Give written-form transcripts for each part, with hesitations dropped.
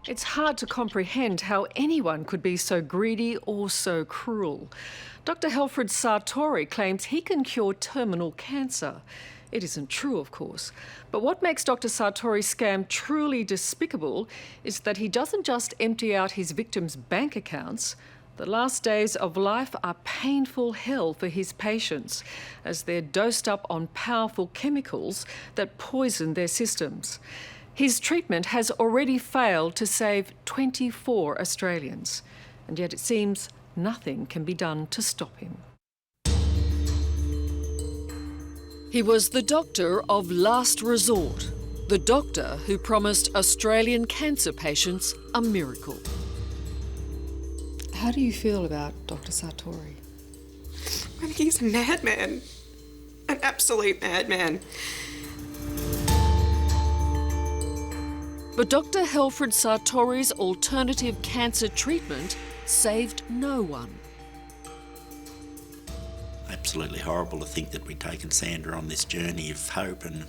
It's hard to comprehend how anyone could be so greedy or so cruel. Dr Hellfried Sartori claims he can cure terminal cancer. It isn't true, of course. But what makes Dr Sartori's scam truly despicable is that he doesn't just empty out his victims' bank accounts. The last days of life are painful hell for his patients, as they're dosed up on powerful chemicals that poison their systems. His treatment has already failed to save 24 Australians, and yet it seems nothing can be done to stop him. He was the doctor of last resort, the doctor who promised Australian cancer patients a miracle. How do you feel about Dr Sartori? I think he's a madman, an absolute madman. But Dr Hellfried Sartori's alternative cancer treatment saved no one. Absolutely horrible to think that we'd taken Sandra on this journey of hope, and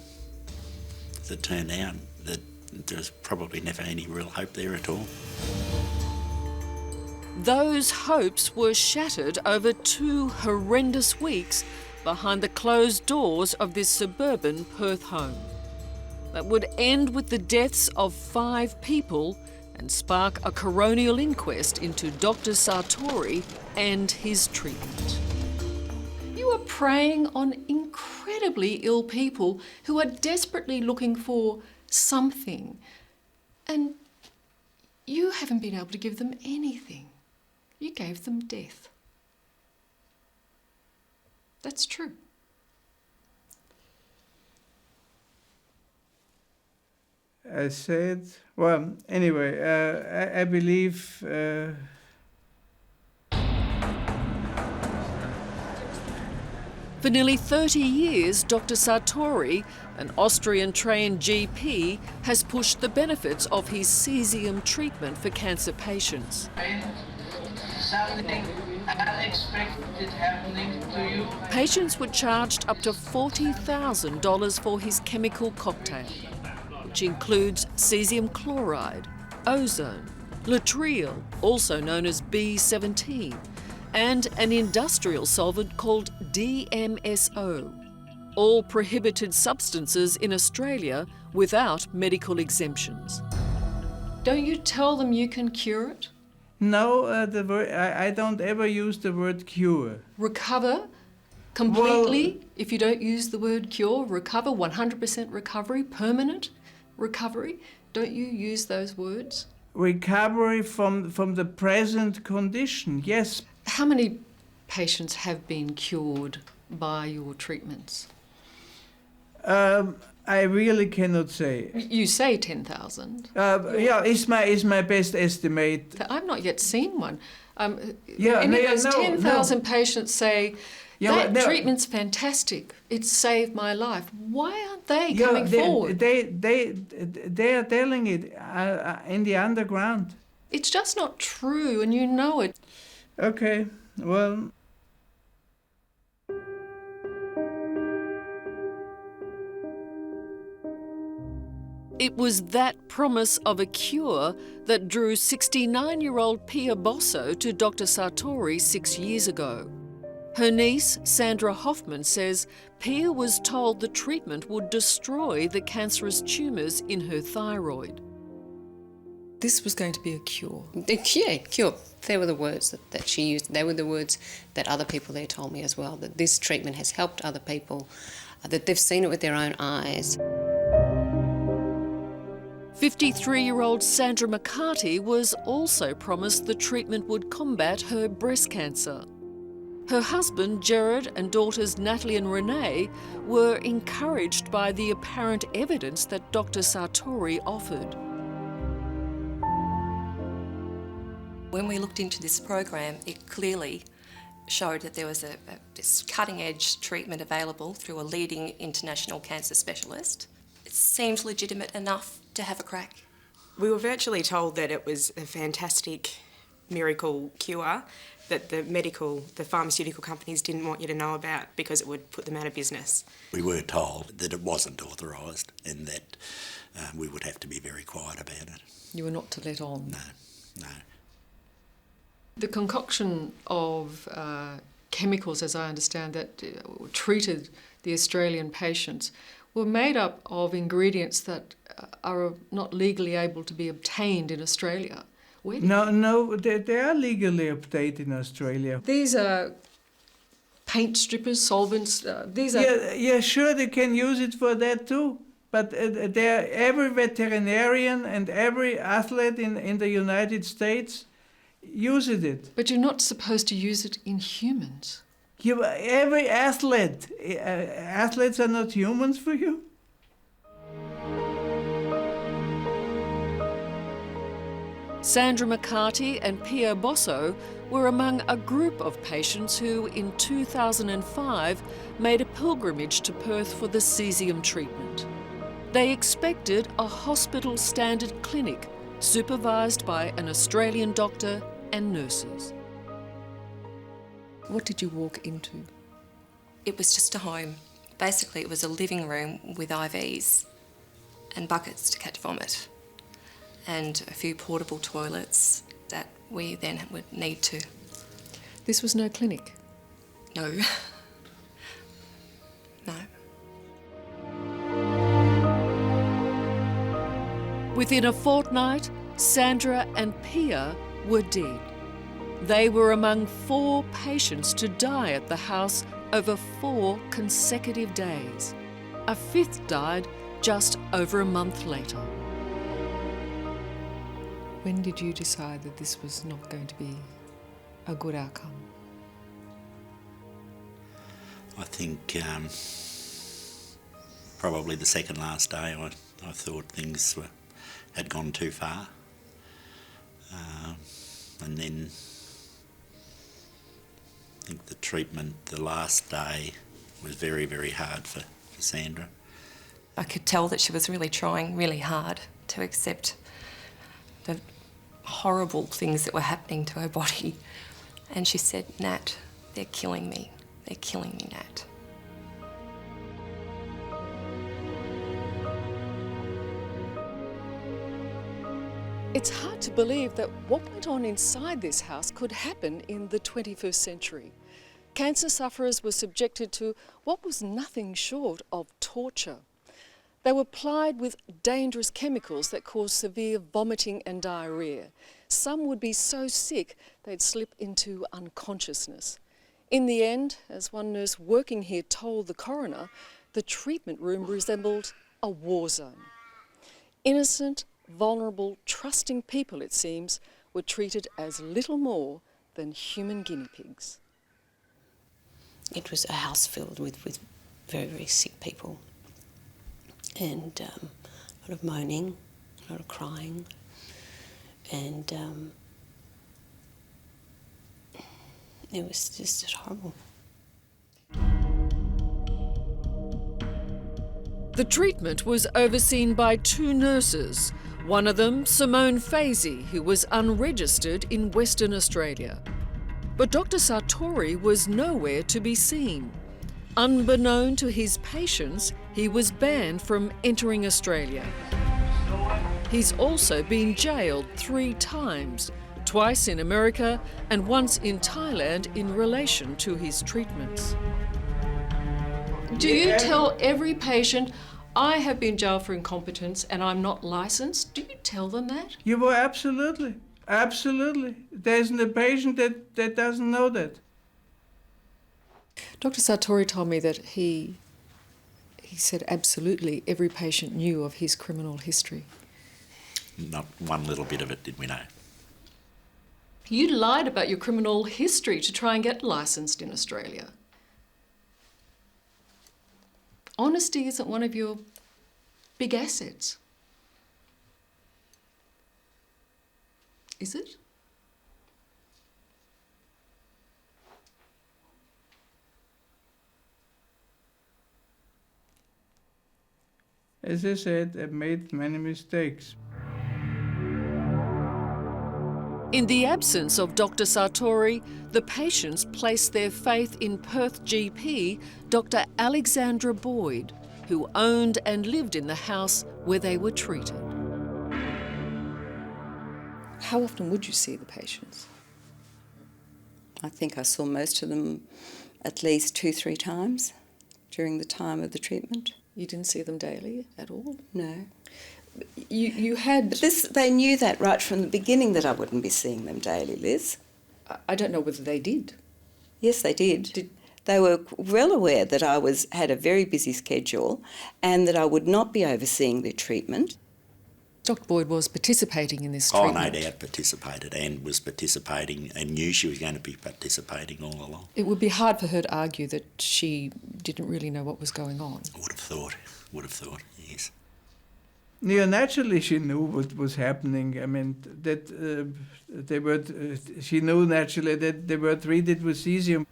as it turned out that there's probably never any real hope there at all. Those hopes were shattered over 2 horrendous weeks behind the closed doors of this suburban Perth home. That would end with the deaths of 5 people and spark a coronial inquest into Dr Sartori and his treatment. You are preying on incredibly ill people who are desperately looking for something, and you haven't been able to give them anything. You gave them death. That's true. I said, well, anyway, I believe For nearly 30 years, Dr Sartori, an Austrian-trained GP, has pushed the benefits of his cesium treatment for cancer patients. Something unexpected happening to you? Patients were charged up to $40,000 for his chemical cocktail, which includes cesium chloride, ozone, latreel, also known as B17, and an industrial solvent called DMSO, all prohibited substances in Australia without medical exemptions. Don't you tell them you can cure it? no, I don't ever use the word cure. Recover completely? If you don't use the word cure, recover, 100% recovery, permanent recovery? Don't you use those words? Recovery from the present condition, yes. How many patients have been cured by your treatments? I really cannot say. You say 10,000. Yeah, is my best estimate. I've not yet seen one. Yeah, any of those no, 10,000 patients say, Yeah, that treatment's fantastic, it saved my life. Why aren't they coming they, forward? They are telling it in the underground. It's just not true, and you know it. Okay, well. It was that promise of a cure that drew 69-year-old Pia Bosso to Dr Sartori 6 years ago. Her niece, Sandra Hoffman, says Pia was told the treatment would destroy the cancerous tumours in her thyroid. This was going to be a cure. Yeah, cure. They were the words that she used. They were the words that other people there told me as well, that this treatment has helped other people, that they've seen it with their own eyes. 53-year-old Sandra McKenzie was also promised the treatment would combat her breast cancer. Her husband, Jared, and daughters Natalie and Renee were encouraged by the apparent evidence that Dr Sartori offered. When we looked into this program, it clearly showed that there was this cutting-edge treatment available through a leading international cancer specialist. It seemed legitimate enough to have a crack. We were virtually told that it was a fantastic miracle cure, that the pharmaceutical companies didn't want you to know about because it would put them out of business? We were told that it wasn't authorised and that we would have to be very quiet about it. You were not to let on. No. The concoction of chemicals, as I understand that, treated the Australian patients were made up of ingredients that are not legally able to be obtained in Australia. Where No, they are legally obtained in Australia. These are paint strippers, solvents. These are. Yeah, sure, they can use it for that too. But every veterinarian and every athlete in the United States uses it. But you're not supposed to use it in humans. Every athlete. Athletes are not humans for you? Sandra McCarty and Pia Bosso were among a group of patients who, in 2005, made a pilgrimage to Perth for the caesium treatment. They expected a hospital-standard clinic supervised by an Australian doctor and nurses. What did you walk into? It was just a home. Basically, it was a living room with IVs and buckets to catch vomit and a few portable toilets that we then would need to. This was no clinic? No. No. Within a fortnight, Sandra and Pia were dead. They were among 4 patients to die at the house over 4 consecutive days. A 5th died just over a month later. When did you decide that this was not going to be a good outcome? I think probably the second last day I thought things had gone too far. And then I think the treatment the last day was very, very hard for Sandra. I could tell that she was really trying really hard to accept the horrible things that were happening to her body. And she said, "Nat, they're killing me. They're killing me, Nat." It's hard to believe that what went on inside this house could happen in the 21st century. Cancer sufferers were subjected to what was nothing short of torture. They were plied with dangerous chemicals that caused severe vomiting and diarrhoea. Some would be so sick they'd slip into unconsciousness. In the end, as one nurse working here told the coroner, the treatment room resembled a war zone. Innocent, vulnerable, trusting people, it seems, were treated as little more than human guinea pigs. It was a house filled with very, very sick people. And a lot of moaning, a lot of crying, and it was just horrible. The treatment was overseen by 2 nurses, one of them Simone Fazy, who was unregistered in Western Australia. But Dr Sartori was nowhere to be seen. Unbeknown to his patients, he was banned from entering Australia. He's also been jailed 3 times, twice in America and once in Thailand in relation to his treatments. Do you tell every patient, "I have been jailed for incompetence and I'm not licensed"? Do you tell them that? You were absolutely. There isn't a patient that doesn't know that. Dr Sartori told me that he said absolutely every patient knew of his criminal history. Not one little bit of it did we know. You lied about your criminal history to try and get licensed in Australia. Honesty isn't one of your big assets. Is it? As I said, I've made many mistakes. In the absence of Dr Sartori, the patients placed their faith in Perth GP, Dr Alexandra Boyd, who owned and lived in the house where they were treated. How often would you see the patients? I think I saw most of them at least 2-3 times during the time of the treatment. You didn't see them daily at all? No. You had... But they knew that right from the beginning that I wouldn't be seeing them daily, Liz. I don't know whether they did. Yes, they did. They were well aware that I had a very busy schedule and that I would not be overseeing their treatment. Dr Boyd was participating in this Oh, treatment. no doubt participated and was participating and knew she was going to be participating all along. It would be hard for her to argue that she didn't really know what was going on. Would have thought, yes. Yeah, naturally she knew what was happening. I mean, that she knew naturally that they were treated with cesium.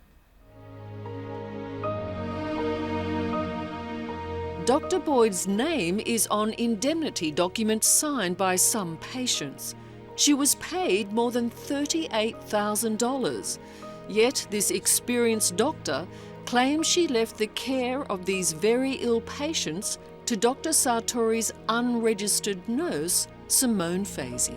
Dr Boyd's name is on indemnity documents signed by some patients. She was paid more than $38,000. Yet this experienced doctor claims she left the care of these very ill patients to Dr Sartori's unregistered nurse, Simone Fazy.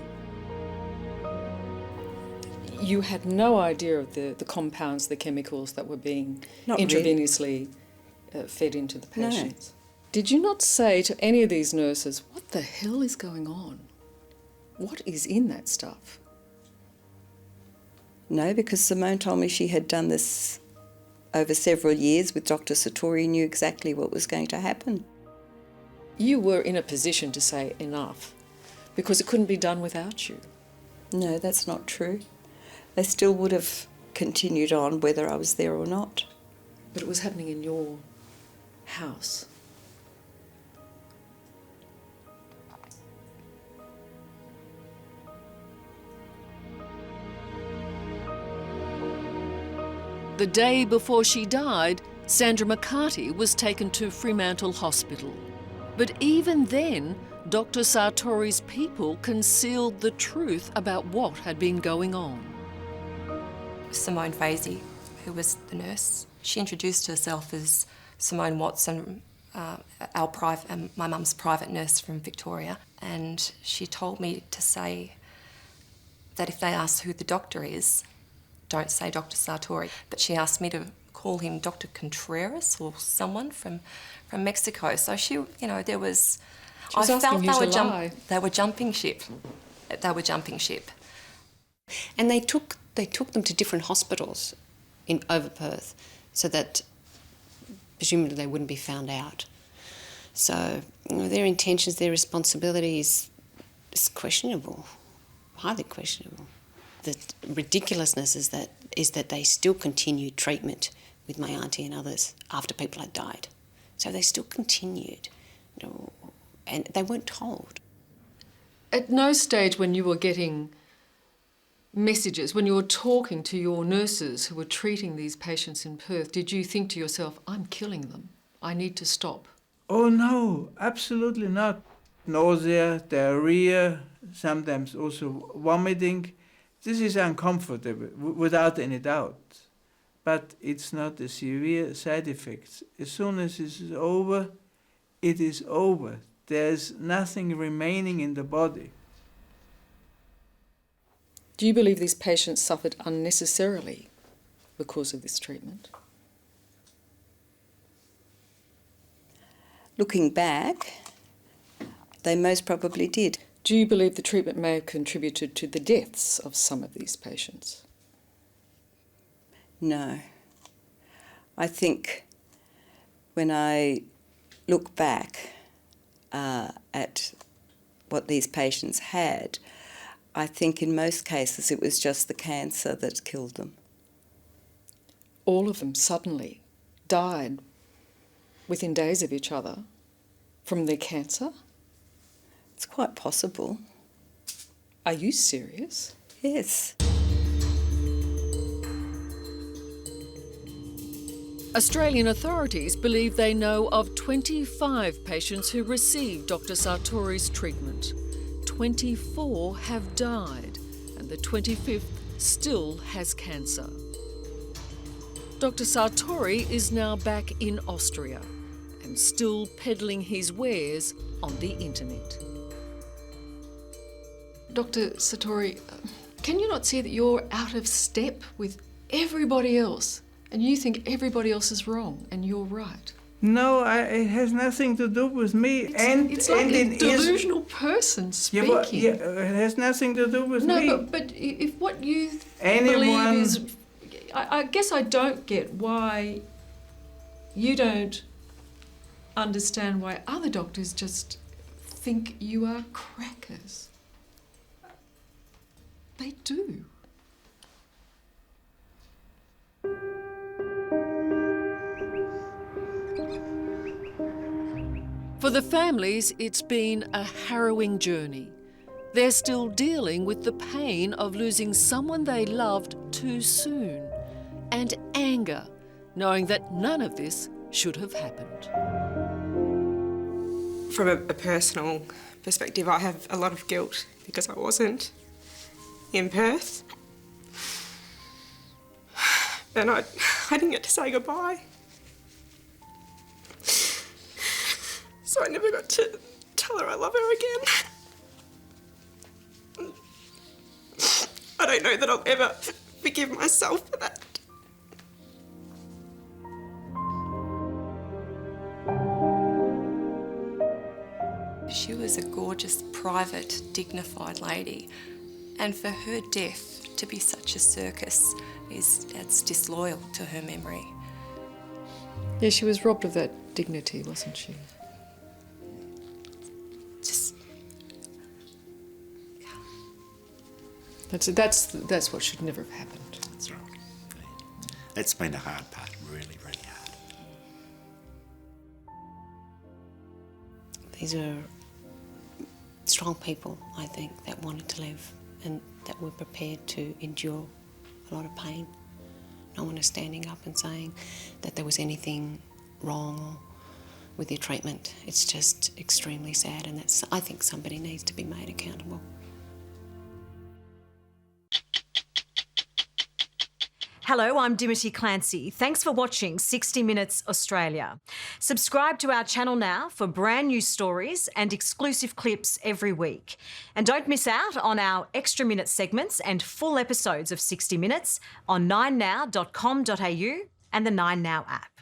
You had no idea of the compounds, the chemicals that were being intravenously fed into the patients? No. Did you not say to any of these nurses, what the hell is going on? What is in that stuff? No, because Simone told me she had done this over several years with Dr Sartori, knew exactly what was going to happen. You were in a position to say enough, because it couldn't be done without you. No, that's not true. They still would have continued on whether I was there or not. But it was happening in your house. The day before she died, Sandra McKenzie was taken to Fremantle Hospital. But even then, Dr Sartori's people concealed the truth about what had been going on. Simone Fazy, who was the nurse, she introduced herself as Simone Watson, my mum's private nurse from Victoria, and she told me to say that if they ask who the doctor is, don't say Dr Sartori. But she asked me to call him Dr Contreras or someone from Mexico. So she, you know, there was... She was asking you to lie. They were jumping ship. They were jumping ship. And they took them to different hospitals over Perth so that presumably they wouldn't be found out. So, you know, their intentions, their responsibilities is questionable, highly questionable. The ridiculousness is that they still continued treatment with my auntie and others after people had died. So they still continued, you know, and they weren't told. At no stage when you were getting messages, when you were talking to your nurses who were treating these patients in Perth, did you think to yourself, I'm killing them, I need to stop? Oh no, absolutely not. Nausea, diarrhea, sometimes also vomiting. This is uncomfortable, without any doubt. But it's not a severe side effect. As soon as it is over, it is over. There's nothing remaining in the body. Do you believe these patients suffered unnecessarily because of this treatment? Looking back, they most probably did. Do you believe the treatment may have contributed to the deaths of some of these patients? No. I think when I look back at what these patients had, I think in most cases it was just the cancer that killed them. All of them suddenly died within days of each other from their cancer? It's quite possible. Are you serious? Yes. Australian authorities believe they know of 25 patients who received Dr Sartori's treatment. 24 have died, and the 25th, still has cancer. Dr Sartori is now back in Austria and still peddling his wares on the internet. Dr Sartori, can you not see that you're out of step with everybody else and you think everybody else is wrong and you're right? No, it has nothing to do with me. It's like a delusional person speaking. Yeah, it has nothing to do with me. No, but if what you believe is... I guess I don't get why you don't understand why other doctors just think you are crackers. They do. For the families, it's been a harrowing journey. They're still dealing with the pain of losing someone they loved too soon, and anger, knowing that none of this should have happened. From a personal perspective, I have a lot of guilt because I wasn't in Perth. And I didn't get to say goodbye. So I never got to tell her I love her again. I don't know that I'll ever forgive myself for that. She was a gorgeous, private, dignified lady, and for her death to be such a circus it's disloyal to her memory. Yeah, she was robbed of that dignity, wasn't she? Just That's what should never have happened. That's right. That's been the hard part, really, really hard. These are strong people, I think, that wanted to live and that were prepared to endure a lot of pain. No one is standing up and saying that there was anything wrong with your treatment. It's just extremely sad, and I think somebody needs to be made accountable. Hello, I'm Dimity Clancey. Thanks for watching 60 Minutes Australia. Subscribe to our channel now for brand new stories and exclusive clips every week. And don't miss out on our extra minute segments and full episodes of 60 Minutes on 9now.com.au and the 9Now app.